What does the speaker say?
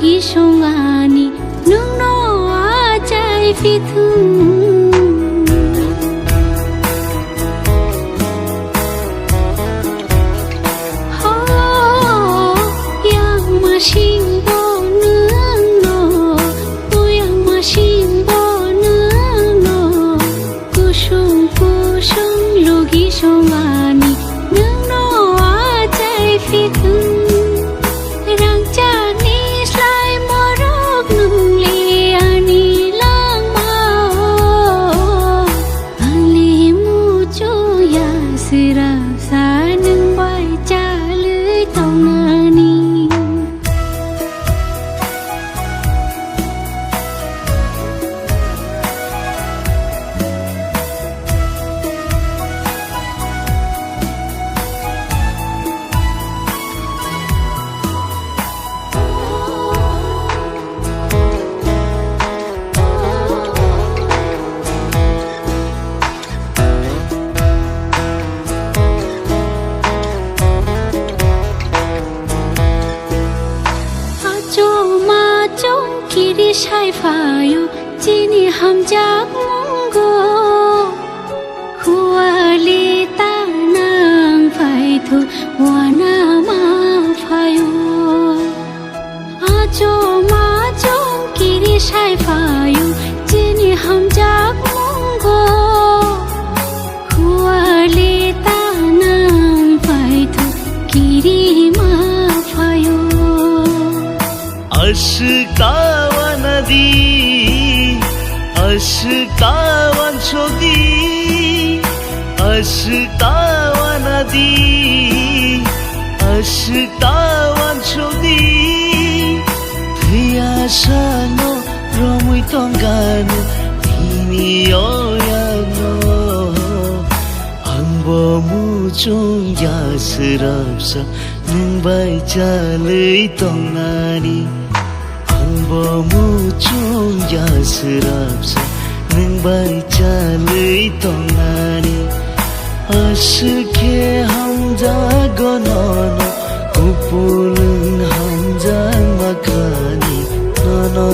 logi songani nung no ajai fitu ho yang masing bo nung no tu yang masing bo nung no kusung logi songani nung no ajai fitu kiri sai fayo chini hamjak mungo khuali tanang phai thu wana ma phayo ajo ma jong kiri sai fayo chini hamjak mungo khuali tanang phai thu kiri ma phayo Ashkawan adi, ashkawan chodi, ashkawan adi, ashkawan chodi. Thia sano romui tongano, tini oyano. Angbo mujung yasrapsa, nung bai chalai tongani. Angbo mujung yasrapsa, nung bai chalai tongani. Ashke hamja gonono, kupulun hamja makani, nono